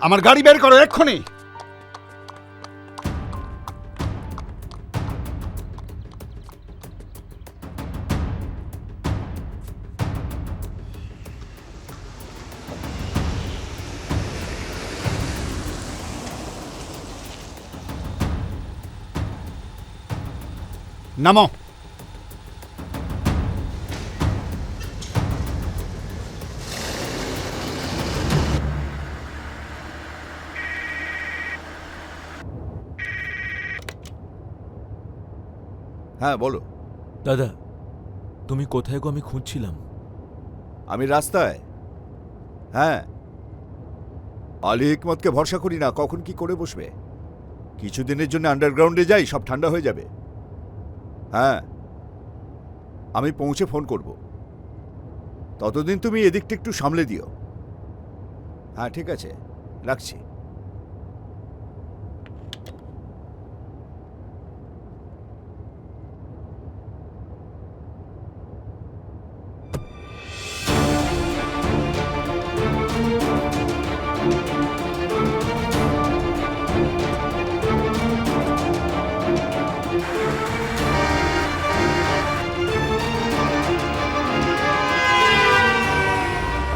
আমার গাড়ি বের করো এক্ষুনি। নামো। হ্যাঁ বলো। দাদা, তুমি কোথায় গো? আমি খুঁজছিলাম। আমি রাস্তায়। হ্যাঁ, আলী হিকমতকে ভরসা করি না, কখন কি করে বসবে। কিছুদিনের জন্য আন্ডারগ্রাউন্ডে যাই, সব ঠান্ডা হয়ে যাবে। হ্যাঁ, আমি পৌঁছে ফোন করব। ততদিন তুমি এদিকটা একটু সামলে দিও। হ্যাঁ ঠিক আছে, রাখছি।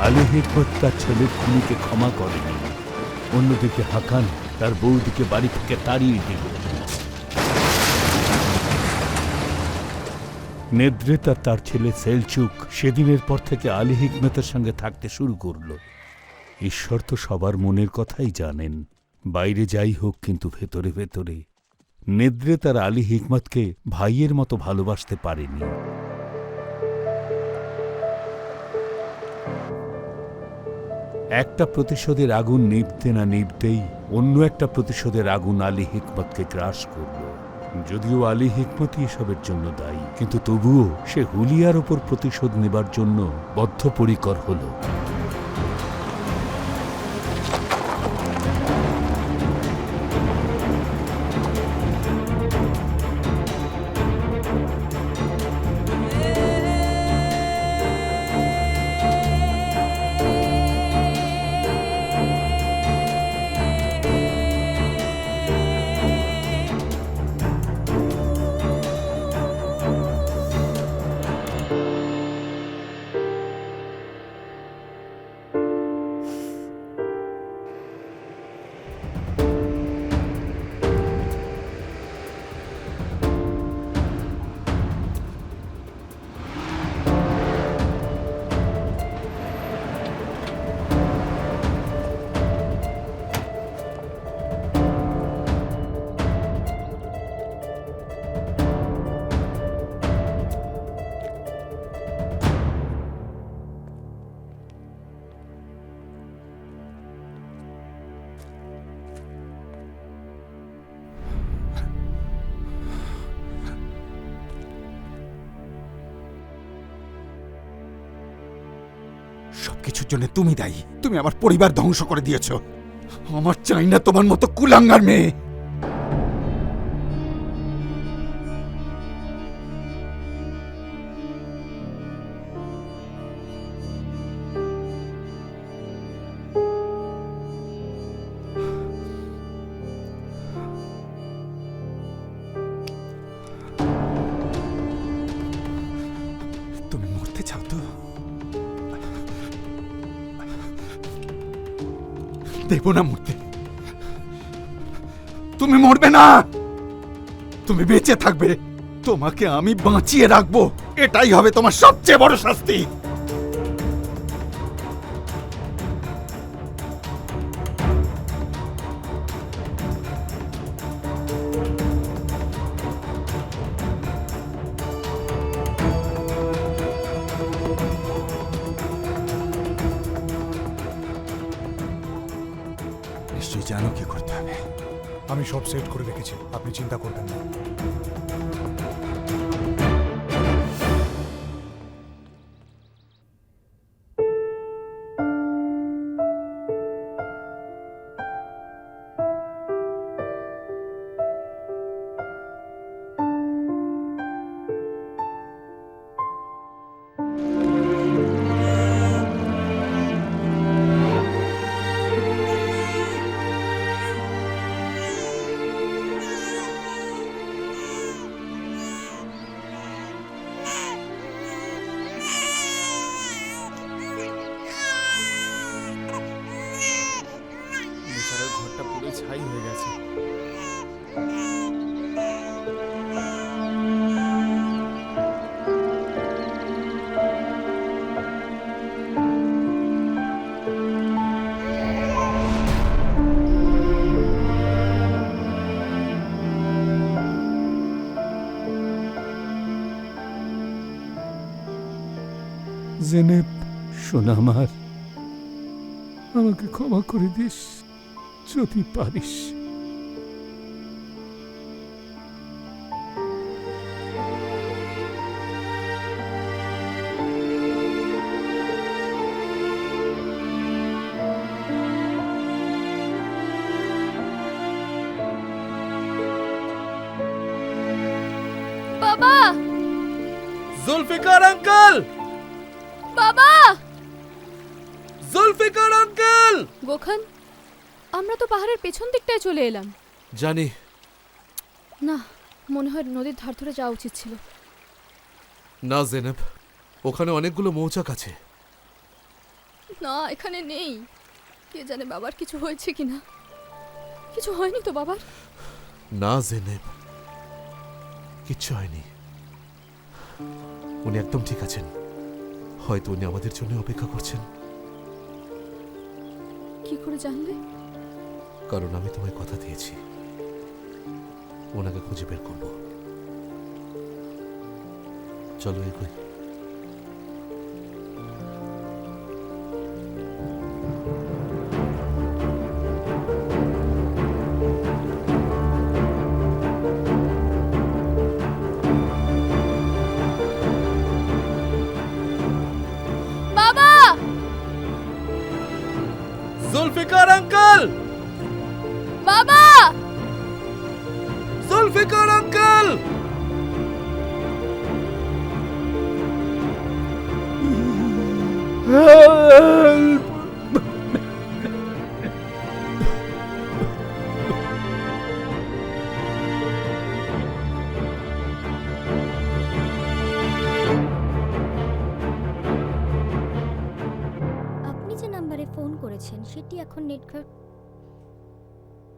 আলী হিকমত তার ছেলের খুনিকে ক্ষমা করেনি। অন্যদিকে হাকান তার বউদিকে বাড়ি থেকে তাড়িয়ে দিল। নেদ্রেতা তার ছেলে সেলচুক সেদিনের পর থেকে আলী হিকমতের সঙ্গে থাকতে শুরু করল। ঈশ্বর তো সবার মনের কথাই জানেন। বাইরে যাই হোক, কিন্তু ভেতরে ভেতরে নেদ্রেতার আলী হিকমতকে ভাইয়ের মতো ভালোবাসতে পারেনি। একটা প্রতিশোধের আগুন নিভতে না নিভতেই অন্য একটা প্রতিশোধের আগুন আলী হিকমতকে গ্রাস করল। যদিও আলী হিকমতই এসবের জন্য দায়ী, কিন্তু তবুও সে হুলিয়ার ওপর প্রতিশোধ নেবার জন্য বদ্ধপরিকর হল। সবকিছুর জন্য তুমি দায়ী। তুমি আমার পরিবার ধ্বংস করে দিয়েছো। আমার চাই না তোমার মতো কুলাঙ্গার মেয়ে। তুমি মরতে চাও তো? দেব না মরতে। তুমি মরবে না, তুমি বেঁচে থাকবে। তোমাকে আমি বাঁচিয়ে রাখবো, এটাই হবে তোমার সবচেয়ে বড় শাস্তি। নিশ্চয়ই জানো কি করতে হবে। আমি সব সেট করে রেখেছি, আপনি চিন্তা করবেন না। ঠাই হয়ে গেছে। জেনেব, শোনা আমার, আমাকে ক্ষমা করে দিস যদি পারিস। বাবা, জুলফিকার আঙ্কেল! বাবা! জুলফিকার আঙ্কেল! গোখান, আমরা তো পাহাড়ের পেছন দিকটায় চলে এলাম। জানি। না, মনে হয় নদীর ধার ধরে যাওয়া উচিত ছিল। না জেনেব, ওখানে অনেকগুলো মৌচাক আছে। না, এখানে নেই। কে জানে বাবার কিছু হয়েছে কিনা। কিছু হয়নি তো বাবার? না জেনেব, কিচ্ছু হয়নি। উনি একদম ঠিক আছেন। হয়তো উনি আমাদের জন্য অপেক্ষা করছেন। কি করে জানলে? কারণ আমি তোমায় কথা দিয়েছি, ওনাকে খুঁজে বের করব। চলো এগোই। বাবা! জুলফিকার আঙ্কেল! বাবা! জুলফিকার আঙ্কেল! আপনি যে নাম্বারে ফোন করেছেন সেটি এখন নেটওয়ার্ক।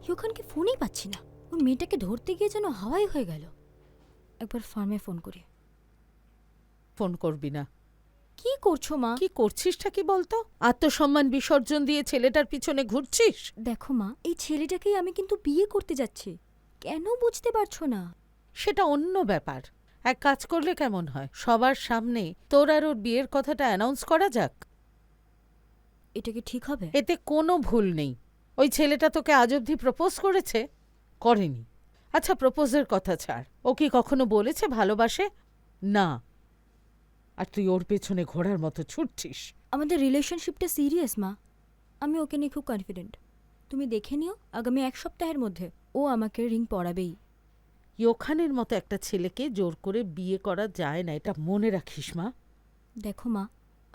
ইউখানকে ফোনই পাচ্ছি না। ওর মেয়েটাকে ধরতে গিয়ে যেন হাওয়াই হয়ে গেল। একবার ফার্মে ফোন করি। ফোন করবি না। কি করছো মা? কি করছিসটা কি বলতো? আত্মসম্মান বিসর্জন দিয়ে ছেলেটার পিছনে ঘুরছিস? দেখো মা, এই ছেলেটাকেই আমি কিন্তু বিয়ে করতে যাচ্ছি। কেন বুঝতে পারছো না? সেটা অন্য ব্যাপার। এক কাজ করলে কেমন হয়, সবার সামনে তোর আর ওর বিয়ের কথাটা অ্যানাউন্স করা যাক। এটা কি ঠিক হবে? এতে কোনো ভুল নেই। ওই ছেলেটা তোকে আজ অবধি প্রপোজ করেছে? করেনি। আচ্ছা, প্রপোজের কথা ছাড়, ও কি কখনো বলেছে ভালোবাসে? না। আর তুই ওর পেছনে ঘোড়ার মতো ছুটছিস। আমাদের রিলেশনশিপটা সিরিয়াস মা। আমি ওকে নিয়ে খুব কনফিডেন্ট। তুমি দেখে নিও, আগামী 1 সপ্তাহের মধ্যে ও আমাকে রিং পরাবেই। ইয়োখানের মতো একটা ছেলেকে জোর করে বিয়ে করা যায় না, এটা মনে রাখিস মা। দেখো মা,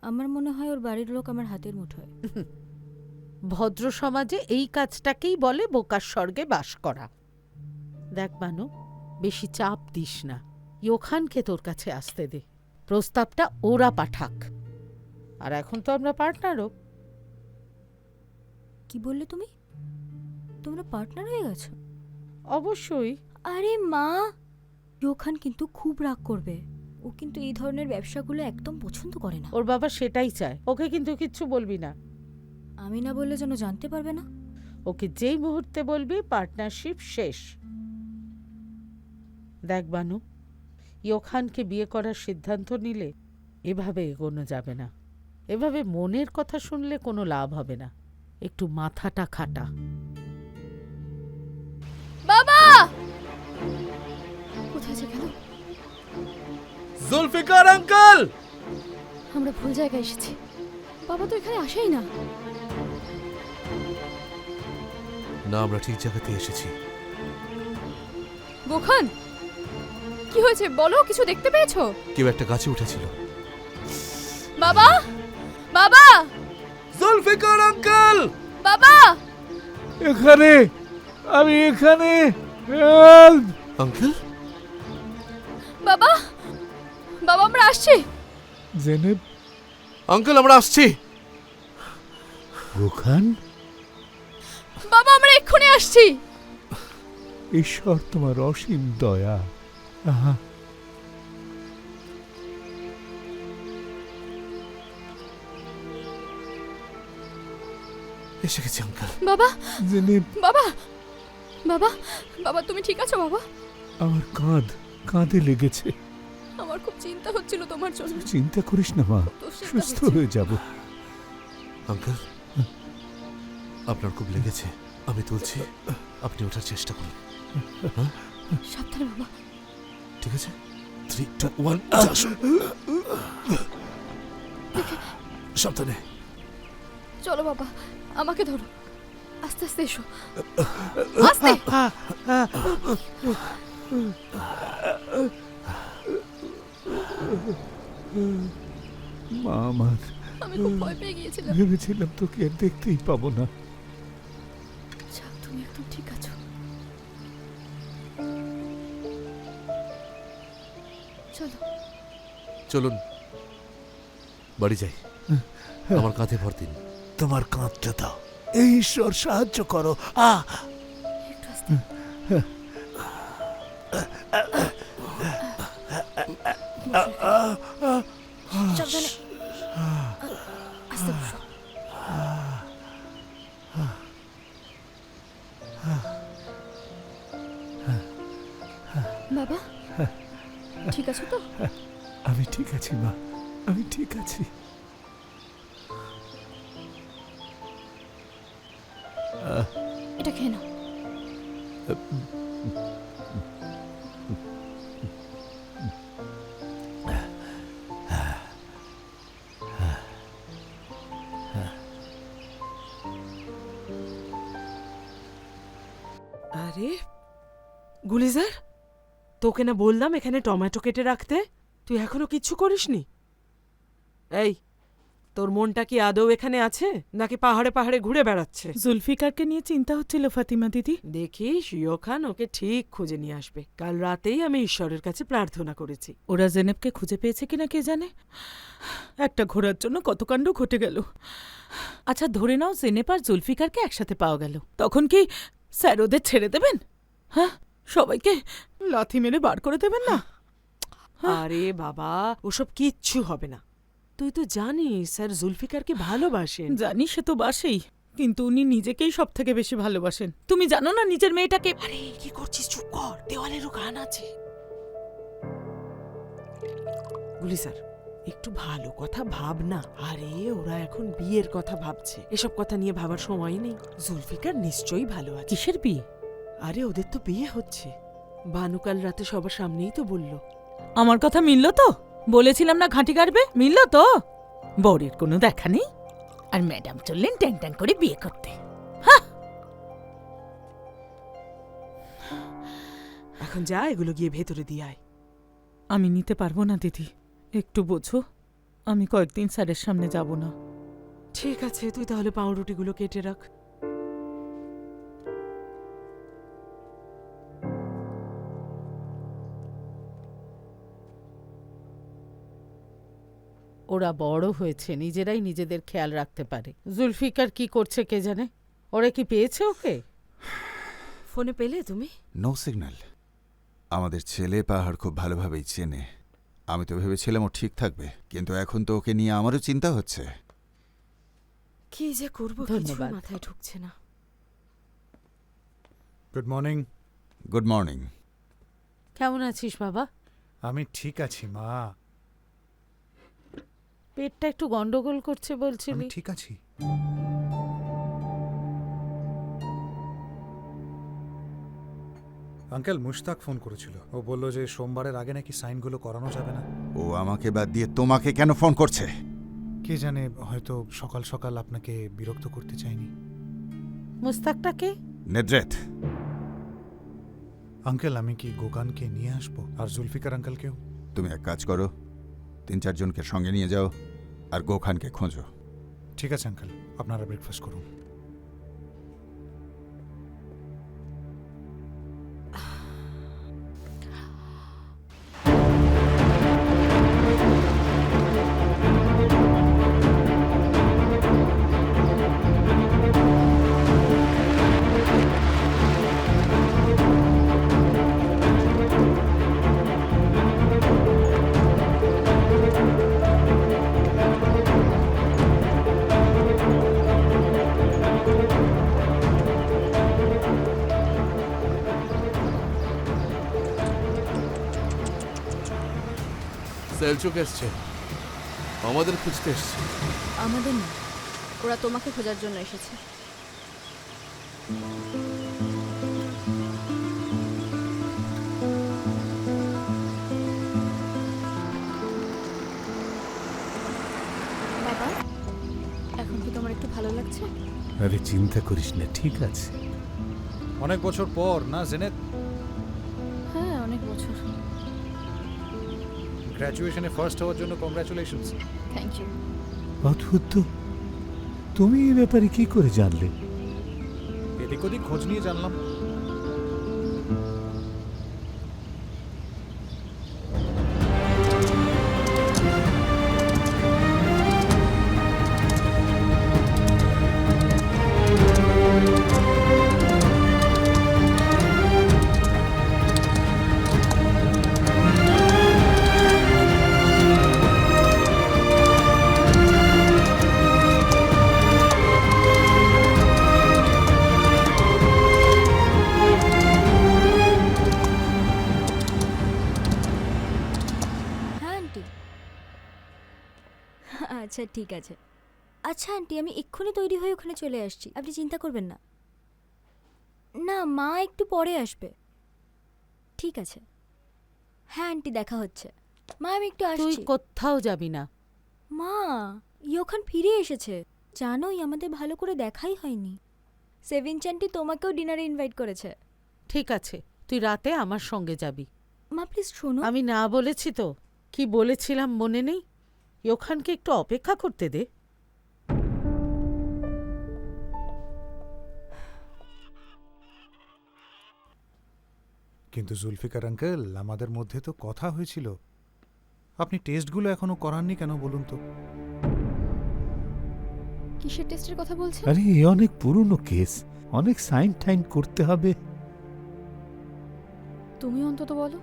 আমার মনে হয় ওর বাড়ির লোক আমার হাতের মুঠোয়। ভদ্র সমাজে এই কাজটাকেই বলে বোকার স্বর্গে বাস করা। দেখ বানু, বেশি চাপ দিস না। ইয়োখানকে তোর কাছে আসতে দে। প্রস্তাবটা ওরা পাঠাক। আর এখন তো আমরা পার্টনারও। কি বললে তুমি? তোমরা পার্টনার হয়ে গেছো? অবশ্যই। আরে মা, ইয়োখান কিন্তু খুব রাগ করবে। ও কিন্তু এই ধরনের ব্যবসাগুলো একদম পছন্দ করে না। ওর বাবা সেটাই চায়। ওকে কিন্তু কিচ্ছু বলবি না। আমি না বললে যেন জানতে পারবে না। ওকে যেই মুহূর্তে বলবি পার্টনারশিপ শেষ। দেখ বানু, ইয়োখানকে বিয়ে করার সিদ্ধান্ত নিলে এভাবে এগোনো যাবে না। এভাবে মনের কথা শুনলে কোনো লাভ হবে না। একটু মাথাটা খাটা। বাবা! কোথায় যে গেল? জুলফিকার আঙ্কেল! আমরা ভুল জায়গায় এসেছি। বাবা তো এখানে আসেই না। না, আমরা ঠিক জায়গাতে এসেছি। গোখান, কি হয়েছে বলো? কিছু দেখতে পেয়েছো? কেউ একটা গাছে উঠেছিল। বাবা! বাবা! জুলফিকার আঙ্কেল! বাবা! এখানে, আমি এখানে। হেল্প! আঙ্কেল? বাবা! বাবা, আমরা আসছি। জেনেব, আঙ্কেল, আমরা আসছি। গোখান, বাবা আমরা এক্ষুনি আসছি। ঈশ্বর তোমার অসীম দয়া। আহা, এসে গেছি আঙ্কেল। বাবা জেনেব, বাবা বাবা বাবা তুমি ঠিক আছো বাবা? আমার কাঁধে লেগেছে। আমার খুব চিন্তা হচ্ছিল তোমার জন্য। চিন্তা করিস না মা, দুশ্চিন্তা সুস্থ হচ্ছে। হয়ে যাব। আঙ্কেল, আপনার খুব লেগেছে, আমি তুলছি, আপনি ওঠার চেষ্টা করুন। সাবধানে বাবা। ঠিক আছে, 3, 2, 1, আসুন। সাবধানে। চলো বাবা, আমাকে ধরো, আস্তে আস্তে এসো, আস্তে। মা আমার, আমি খুব ভয় পেয়ে গিয়েছিলাম। ভেবেছিলাম তোকে আর দেখতেই পাবো না। যাক, তুমি একদম ঠিক আছো। চলো চলুন বাড়ি যাই, আমার কাঁধে ভর দিন। তোমার কাঁধটা দাও, এই ঈশ্বর সাহায্য করো। একটু আস্তে। সাবধানে, আস্তে বসো। বাবা ঠিক আছো তো? আমি ঠিক আছি মা, আমি ঠিক আছি। এটা খেয়ে নাও। আরে গুলিজার, তোকে না বললাম এখানে টমেটো কেটে রাখতে, তুই এখনো কিচ্ছু করিসনি? এই, তোর মনটা কি আদৌ এখানে আছে নাকি পাহাড়ে পাহাড়ে ঘুরে বেড়াচ্ছে? জুলফিকারকে নিয়ে চিন্তা হচ্ছিল ফাতিমা দিদি। দেখিস ইয়োখান ওকে ঠিক খুঁজে নিয়ে আসবে। কাল রাতেই আমি ঈশ্বরের কাছে প্রার্থনা করেছি। ওরা জেনেবকে খুঁজে পেয়েছে কিনা কে জানে। একটা ঘোড়ার জন্য কত কাণ্ড ঘটে গেল। আচ্ছা ধরে নাও জেনেব আর জুলফিকারকে একসাথে পাওয়া গেল, তখন কি স্যার ওদের ছেড়ে দেবেন? হ্যাঁ, সবাইকে লাথি মেরে বার করে দেবেন না? আরে বাবা, ওসব কিচ্ছু হবে না। তুই তো জানিস স্যার জুলফিকারকে ভালোবাসেন। জানি সে তো বাসেই, কিন্তু উনি নিজেকেই সব থেকে বেশি ভালোবাসেন। তুমি জানো না নিজের মেয়েটাকে। আরে কি করছিস, চুপ কর, দেওয়ালেরও গান আছে। গুলি স্যার, একটু ভালো কথা ভাব না। আরে ওরা এখন বিয়ের কথা ভাবছে, এসব কথা নিয়ে ভাবার সময় নেই। জুলফিকার নিশ্চয়ই ভালো আছে। কিসের বিয়ে? আরে ওদের তো বিয়ে হচ্ছে, বানু কাল রাতে সবার সামনেই তো বলল। আমার কথা মিলল তো? বলেছিলাম না ঘাঁটি কাটবে, মিলল তো? বরের কোনো দেখা নেই, আর ম্যাডাম চললেন ট্যাং ট্যাং করে বিয়ে করতে। এখন যা, এগুলো গিয়ে ভেতরে দিয়ে আয়। আমি নিতে পারবো না দিদি, একটু বোঝো। আমি কয়েকদিন স্যারের সামনে যাব না। ঠিক আছে, তুই তাহলে পাউরুটিগুলো কেটে রাখ। ওরা বড় হয়েছে, নিজেরাই নিজেদের খেয়াল রাখতে পারে। জুলফিকার কি করছে কে জানে। ওরা কি পেয়েছে ওকে? ফোনে পেলে তুমি? No signal. আমাদের ছেলে পাহাড় খুব ভালোভাবেই চেনে। আমি তো ভেবেছিলাম ও ঠিক থাকবে, কিন্তু এখন তো ওকে নিয়ে আমারও চিন্তা হচ্ছে। কি যে করবো, কিছু ধন্যবাদ। মাথায় ঢুকছে না। Good morning. Good morning. কেমন আছিস বাবা? আমি ঠিক আছি মা, পেটটা একটু গন্ডগোল করছে আমি বলছিলি। ঠিক আছি। আঙ্কেল মুশতাক ফোন করেছিল, ও বলল যে সোমবারের আগে নাকি সাইনগুলো করানো যাবে না। ও আমাকে বাদ দিয়ে তোমাকে কেন ফোন করছে? কে জানে, হয়তো সকাল সকাল আপনাকে বিরক্ত করতে চাইনি। মুস্তাকটাকে? নেড্রেথ। আঙ্কেল আমি কি গোগানকে নিয়ে আসবো, আর জুলফিকার আঙ্কেলকেও? তুমি এক কাজ করো, 3-4 জনকে সঙ্গে নিয়ে যাও, আর গোখানকে খোঁজো। ঠিক আছে আঙ্কেল, আপনারা ব্রেকফাস্ট করুন। সেলচুক এসছে, আমাদের খুঁজতে এসছে। আমাদের না। ওরা তোমাকে খোঁজার জন্য এসেছে। বাবা, এখন কি তোমার একটু ভালো লাগছে? আরে চিন্তা করিস না, ঠিক আছে। অনেক বছর পর না জেনেত? হ্যাঁ, অনেক বছর। গ্র্যাজুয়েশনে ফার্স্ট হওয়ার জন্য কংগ্রাচুলেশনস। Thank you. অদ্ভুত তো, তুমি এ ব্যাপারে কি করে জানলে? এদিক ওদিক খোঁজ নিয়ে জানলাম। হ্যাঁ আন্টি। আচ্ছা ঠিক আছে। আচ্ছা আন্টি, আমি এক্ষুনি তৈরি হয়ে ওখানে চলে আসছি, আপনি চিন্তা করবেন না। না, মা একটু পরে আসবে। ঠিক আছে। হ্যাঁ আন্টি, দেখা হচ্ছে। মা আমি একটু তুই আসছি। কোথাও যাবি না। মা, ইয়োখান ফিরে এসেছে। জানোই আমাদের ভালো করে দেখাই হয়নি। সেভিঞ্চ আন্টি তোমাকেও ডিনারে ইনভাইট করেছে। ঠিক আছে, তুই রাতে আমার সঙ্গে যাবি। মা প্লিজ শোনো। আমি না বলেছি তো? কি বলেছিলাম মনে নেই? ওখানকে একটু অপেক্ষা করতে দে। কিন্তু জুলফিকার আঙ্কেল, আমাদের মধ্যে তো কথা হয়েছিল। আপনি টেস্টগুলো এখনো করাননি কেন বলুন তো? কিসের টেস্টের কথা বলছেন? আরে এ অনেক পুরনো কেস, অনেক সাইন টাইন করতে হবে। তুমি অন্তত বলো।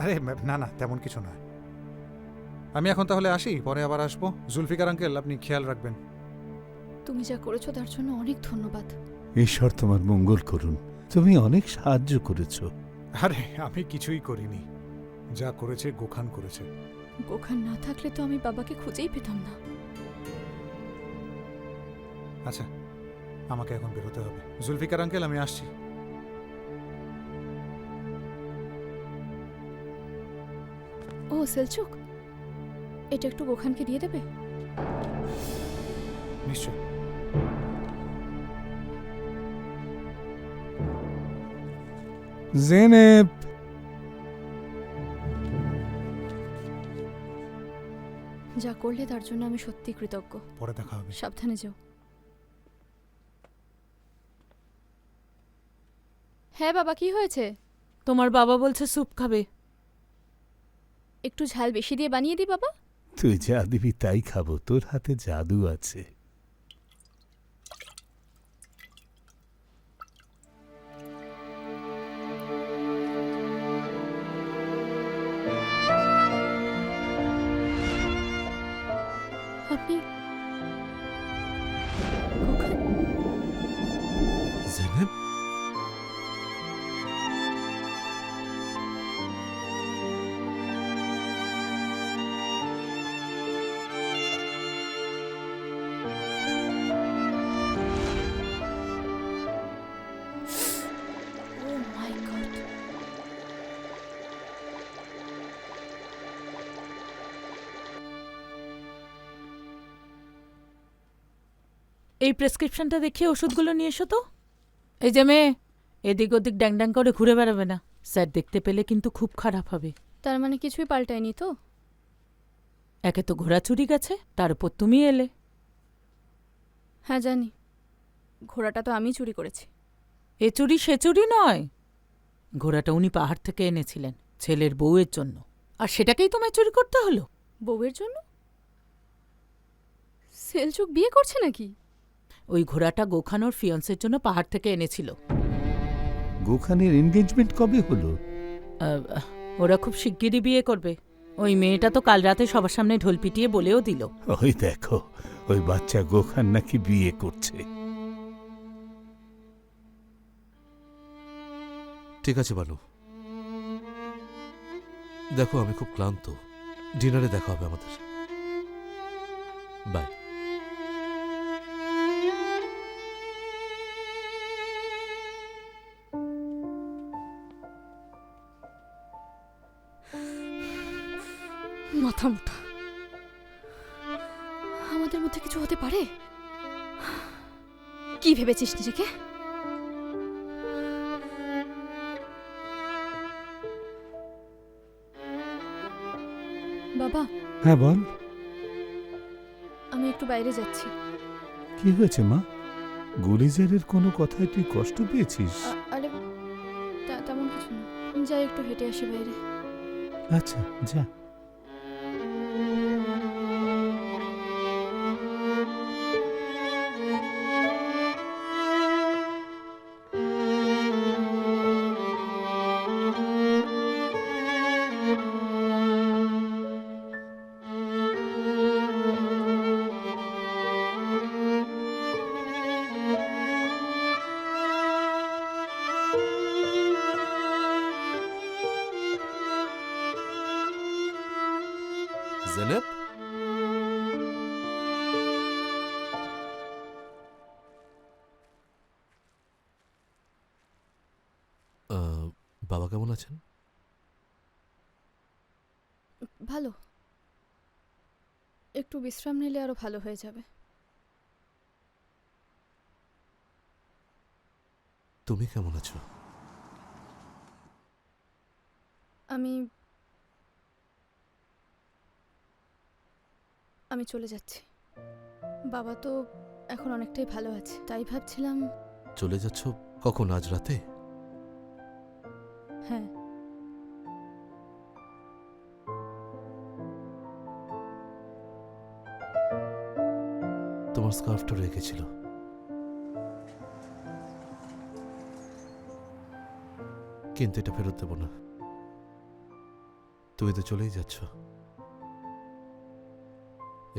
আরে না না, তেমন কিছু নয়। আমি এখন তাহলে আসি, পরে আবার আসবো। জুলফিকার আঙ্কেল, আপনি খেয়াল রাখবেন। তুমি যা করেছো তার জন্য অনেক ধন্যবাদ। ঈশ্বর তোমার মঙ্গল করুন, তুমি অনেক সাহায্য করেছো। আরে আমি কিছুই করিনি, যা করেছে গোখান করেছে। গোখান না থাকলে তো আমি বাবাকে খুঁজেই পেতাম না। আচ্ছা, আমাকে এখন বেরোতে হবে। জুলফিকার আঙ্কেল, আমি আসছি। ও সেলচুক, এটা একটু গোখানকে দিয়ে দেবে? নিশ্চয়। জেনেব, যা করলে তার জন্য আমি সত্যি কৃতজ্ঞ। পরে দেখা হবে। সাবধানে যেও। হ্যাঁ বাবা, কি হয়েছে? তোমার বাবা বলছে স্যুপ খাবে। একটু ঝাল বেশি দিয়ে বানিয়ে দিই বাবা? তুই যা দিবি তাই খাবো, তোর হাতে জাদু আছে। আপনি গোখান? জেনেব, Oh my God! এই প্রেসক্রিপশনটা দেখিয়ে ওষুধগুলো নিয়ে এসো তো। এই যে মেয়ে, এদিক ওদিক ড্যাং ড্যাং করে ঘুরে বেড়াবে না, স্যার দেখতে পেলে কিন্তু খুব খারাপ হবে। তার মানে কিছুই পাল্টায়নি তো? একে তো ঘোড়া চুরি গেছে, তার উপর তুমি এলে। হ্যাঁ জানি, ঘোড়াটা তো আমি চুরি করেছি। এ চুরি সে চুরি নয়, ঘোড়াটা উনি পাহাড় থেকে এনেছিলেন ছেলের বউয়ের জন্য, আর সেটাকেই তোমায় চুরি করতে হলো। বউয়ের জন্য? সেলচুক বিয়ে করছে নাকি? ওই ঘোড়াটা গোখানোর ফিয়ন্সের জন্য পাহাড় থেকে এনেছিল। গোখানের এনগেজমেন্ট কবে হলো? ওরা খুব শিগগিরই বিয়ে করবে। ওই মেয়েটা তো কাল রাতে সবার সামনে ঢোল পিটিয়ে বলেও দিল। ওই দেখো, ওই বাচ্চা গোখান নাকি বিয়ে করছে। ঠিক আছে বানু, দেখো আমি খুব ক্লান্ত, ডিনারে দেখা হবে আমাদের। বাই। মাথা মোটা। আমাদের মধ্যে কিছু হতে পারে? কি ভেবেছিস নিজেকে? বাবা, হ্যাঁ বল, আমি একটু বাইরে যাচ্ছি। কি হয়েছে মা? গুলিজারের কোনো কথায় তুই কষ্ট পেয়েছিস? আরে তেমন কিছু না, যাই একটু হেঁটে আসি বাইরে। আচ্ছা যা। জেনেব, বাবা কেমন আছেন? ভালো, একটু বিশ্রাম নিলে আরো ভালো হয়ে যাবে। তুমি কেমন আছো? আমি চলে যাচ্ছি। বাবা তো এখন অনেকটাই ভালো আছে, তাই ভাবছিলাম। চলে যাচ্ছ কখন? আজ রাতে? হ্যাঁ, তোমার স্কার্ফটা রেখেছিল, কিন্তু এটা ফেরত দেব না। তুমি তো চলেই যাচ্ছ,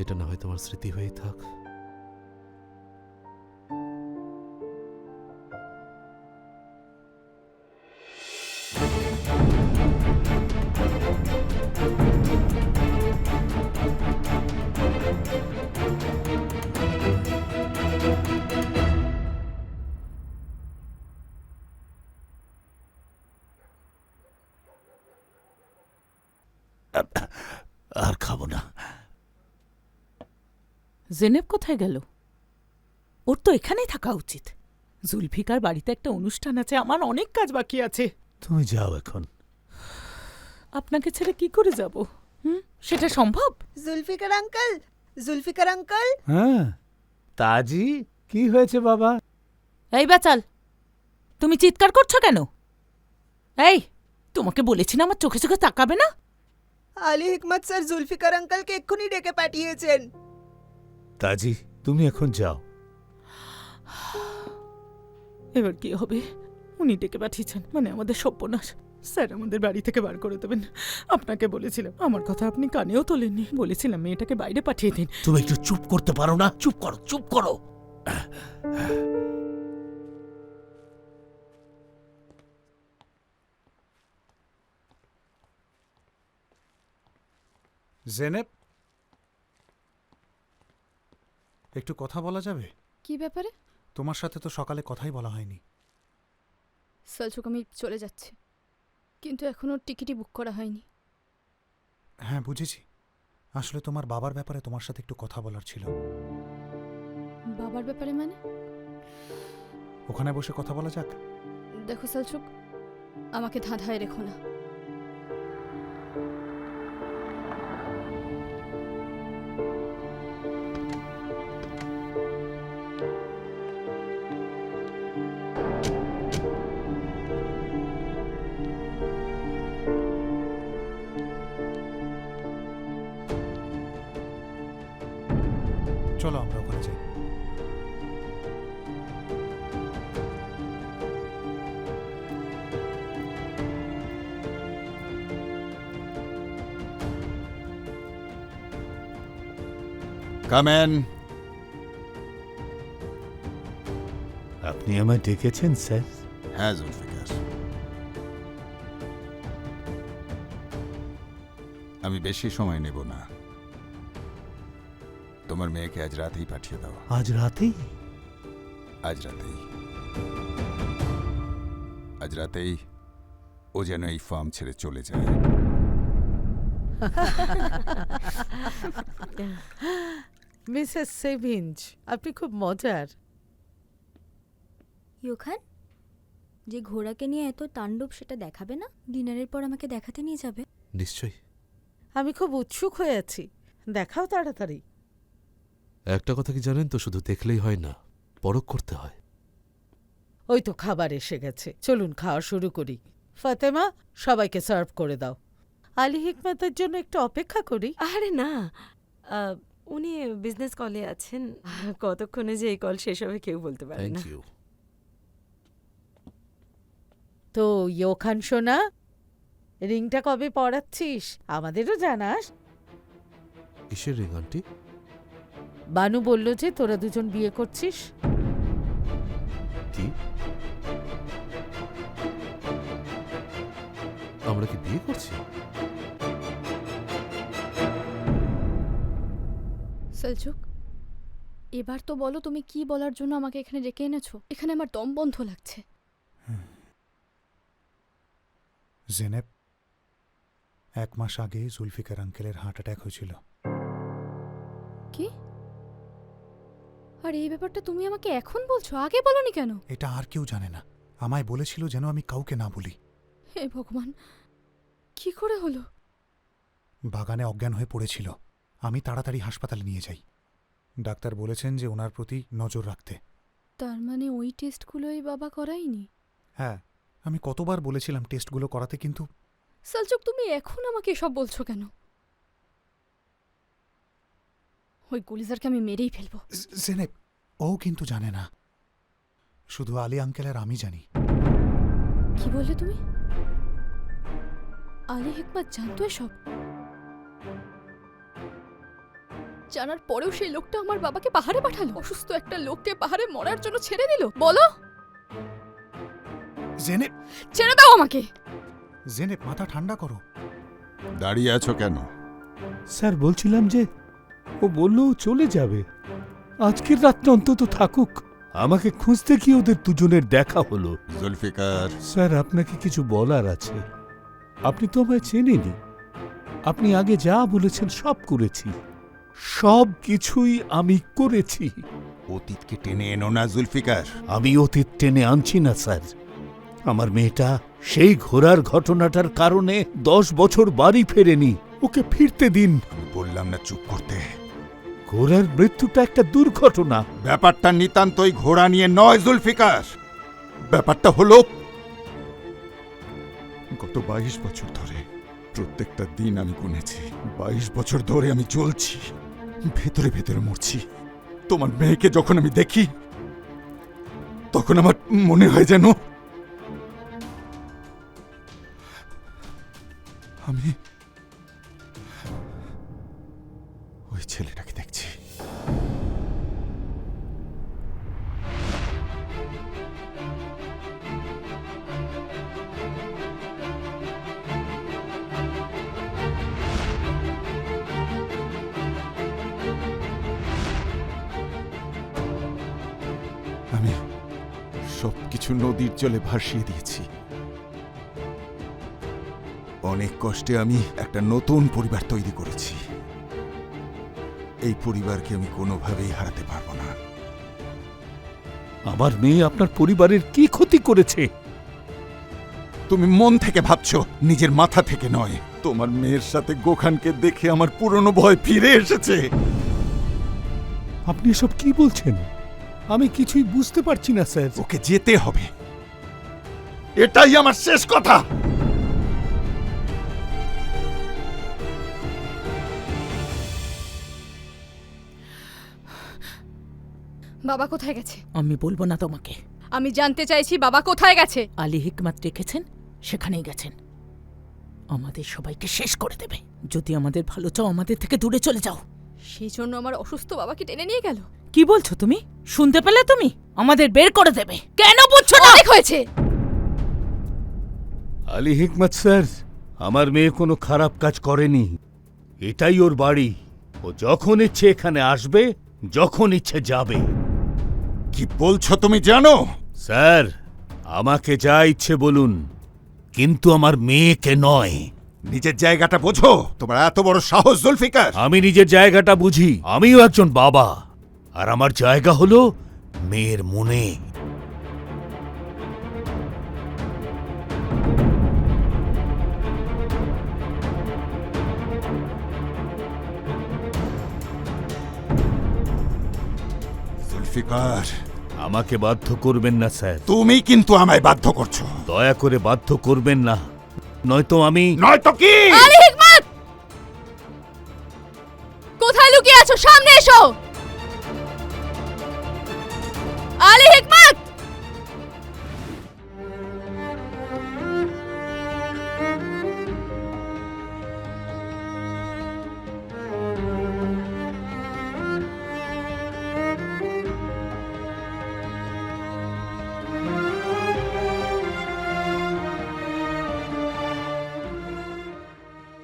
এটা না হয় তোমার স্মৃতি হয়েই থাক। আর খাবো না। জেনেব কোথায় গেল? ওর তো এখানেই থাকা উচিত। জুলফিকার বাড়িতে একটা অনুষ্ঠান আছে, আমার অনেক কাজ বাকি আছে। তুমি যাও এখন। আপনাকে ছেড়ে কি করে যাব? সেটা সম্ভব? Zulfikar uncle, Zulfikar uncle. হ্যাঁ তাজি, কি হয়েছে বাবা? এই বাচাল, তুমি চিৎকার করছো কেন? এই, তোমাকে বলেছি না আমার চোখে চোখে তাকাবে না? আলী হিকমত স্যার জুলফিকার আঙ্কেলকে এক্ষুনি ডেকে পাঠিয়েছেন। তাজি, তুমি এখন যাও। এবার কি হবে? উনি ডেকে পাঠিয়েছেন মানে আমাদের সর্বনাশ। স্যার আমাদের বাড়ি থেকে বার করে দেবেন। আপনাকে বলেছিলাম, আমার কথা আপনি কানেও তোলেননি। বলেছিলাম মেয়েটাকে বাইরে পাঠিয়ে দিন। তুমি একটু চুপ করতে পারো না? চুপ করো, চুপ করো। জেনেব, একটু কথা বলা যাবে? কি ব্যাপারে? তোমার সাথে তো সকালে কথাই বলা হয়নি। সলচুক, আমি চলে যাচ্ছি, কিন্তু এখনো টিকিটই বুক করা হয়নি। হ্যাঁ বুঝেছি, আসলে তোমার বাবার ব্যাপারে তোমার সাথে একটু কথা বলার ছিল। বাবার ব্যাপারে মানে? ওখানে বসে কথা বলা যাক। দেখো সলচুক, আমাকে ধাঁধায় রেখো না। চলো আমরা ওখানে যাই। Come in. আপনি আমায় ডেকেছেন স্যার? হ্যাঁ জুলফিকার, আমি বেশি সময় নেব না। তোমার মেয়েকে আজ রাতেই পাঠিয়ে দাও। আজ রাতেই? আজ রাতেই, আজ রাতেই ও যেন এই ফার্ম ছেড়ে চলে যায়। মিসেস সেভিঞ্জ, আপনি খুব মজার। ইয়োখান, যে ঘোড়াকে নিয়ে এত তাণ্ডব সেটা দেখাবে না? ডিনারের পর আমাকে দেখাতে নিয়ে যাবে? নিশ্চয়ই। আমি খুব উৎসুক হয়ে আছি, দেখাও তাড়াতাড়ি। একটা কথা কি জানেন তো, শুধু দেখলেই হয় না, পরখ করতে হয়। ওই তো খাবার এসে গেছে, চলুন খাওয়া শুরু করি। ফাতেমা, সবাইকে সার্ভ করে দাও। আলী হিকমতের জন্য একটু অপেক্ষা করি। আরে না, উনি বিজনেস কলে আছেন, কতক্ষণে যে এই কল শেষ হবে কেউ বলতে পারে থ্যাংক না। ইউ। তো ইয়োখান সোনা, রিংটা কবে পড়াচ্ছিস? আমাদেরও জানাস। কিসের রিং আন্টি? বানু বলল যে তোরা দুজন বিয়ে করছিস। কি? আমরা কি বিয়ে করছি? সেলচুক, এবার তো বলো তুমি কি বলার জন্য আমাকে এখানে ডেকে এনেছো? এখানে আমার দম বন্ধ লাগছে। জেনেব, 1 মাস আগে জুলফিকার আঙ্কেলের হার্ট অ্যাটাক হয়েছিল। কি? আর এই ব্যাপারটা তুমি আমাকে এখন বলছো, আগে বলনি কেন? এটা আর কেউ জানে না। আমায় বলেছিল যেন আমি কাউকে না বলি। হে ভগবান, কি করে হলো? বাগানে অজ্ঞান হয়ে পড়েছিল। আমি তাড়াতাড়ি হাসপাতালে নিয়ে যাই। ডাক্তার বলেছেন যে ওনার প্রতি নজর রাখতে। তার মানে ওই টেস্টগুলোই বাবা করায়নি? হ্যাঁ, আমি কতবার বলেছিলাম টেস্টগুলো করাতে, কিন্তু সেলচুক, তুমি এখন আমাকে এসব বলছো কেন? ওই গুলিজারকে আমি মেরেই ফেলবো। জেনেব, ও কিন্তু জানে না। শুধু আলী আঙ্কেল আর আমি জানি। কি বললে তুমি? আলী হিকমত জানতো এসব? জানার পরেও সেই লোকটা আমার বাবাকে পাহাড়ে পাঠালো? অসুস্থ একটা লোককে পাহাড়ে মরার জন্য ছেড়ে দিল? বলো। জেনেব, ছেড়ে দাও আমাকে। জেনেব, মাথা ঠান্ডা করো। দাঁড়িয়ে আছো কেন? স্যার, বলছিলাম যে ও বলল ও চলে যাবে। আজকের রাতটা অন্তত থাকুক। আমাকে খুঁজতে কি ওদের দুজনের দেখা হলো। জুলফিকার, স্যার, আপনাকে কিছু বলার আছে। আপনি তো আমায় চেনেনই। আপনি আগে যা বলেছেন সব করেছি। সব কিছুই আমি করেছি। অতীতকে টেনে এনো না জুলফিকার। আমি অতীত টেনে আনছি না স্যার। আমার মেয়েটা সেই ঘোড়ার ঘটনাটার কারণে 10 বছর বাড়ি ফেরেনি। ওকে ফিরতে দিন। আমি বললাম না চুপ করতে। ঘোড়ার মৃত্যুটা একটা দুর্ঘটনা। ব্যাপারটা নিতান্তই ঘোড়া নিয়ে নয় জুলফিকার। ব্যাপারটা হলো, গত 22 বছর ধরে প্রত্যেকটা দিন আমি গুনেছি। 22 বছর ধরে আমি চলছি, ভেতরে ভেতরে মরছি। তোমার মেয়েকে যখন আমি দেখি তখন আমার মনে হয় যেন আমি ওই ছেলেটাকে দেখছি। আমি সবকিছু নদীর জলে ভাসিয়ে দিয়েছি। অনেক কষ্টে আমি একটা নতুন পরিবার তৈরি করেছি। এই পরিবারকে আমি কোনোভাবেই হারাতে পারবো না। আমার মেয়ে আপনার পরিবারের কি ক্ষতি করেছে? তুমি মন থেকে ভাবছো, নিজের মাথা থেকে নয়। তোমার মেয়ের সাথে গোখানকে দেখে আমার পুরনো ভয় ফিরে এসেছে। আপনি এসব কি বলছেন? আমি কিছুই বুঝতে পারছি না স্যার। ওকে যেতে হবে, এটাই আমার শেষ কথা। বাবা কোথায় গেছে? আমি বলবো না তোমাকে। আমি জানতে চাইছি বাবা কোথায় গেছে? আলী হিকমত রেখেছেন, সেখানেই গেছেন। আমাদের সবাইকে শেষ করে দেবে। যদি আমাদের ভালো চাও, আমাদের থেকে দূরে চলে যাও। সেই জন্য আমার অসুস্থ বাবাকে টেনে নিয়ে গেল? কি বলছো তুমি? শুনতে পেলে তুমি? আমাদের বের করে দেবে। কেন বুঝছো না? অনেক হয়েছে। আলী হিকমত স্যার, আমার মেয়ে কোনো খারাপ কাজ করেনি। এটাই ওর বাড়ি। ও যখন ইচ্ছে এখানে আসবে, যখন ইচ্ছে যাবে। কি বলছো তুমি জানো? স্যার, আমাকে যা ইচ্ছে বলুন, কিন্তু আমার মেয়েকে নয়। নিজের জায়গাটা বোঝো। তোমার এত বড় সাহস জুলফিকার! আমি নিজের জায়গাটা বুঝি। আমিও একজন বাবা, আর আমার জায়গা হলো মেয়ের মনে। জুলফিকার, আমাকে বাধ্য করবেন না স্যার। তুমি কিন্তু আমায় বাধ্য করছো। দয়া করে বাধ্য করবেন না, নয়তো আমি। নয়তো কি? আলী হিকমত! কোথায় লুকিয়ে আছো? সামনে এসো!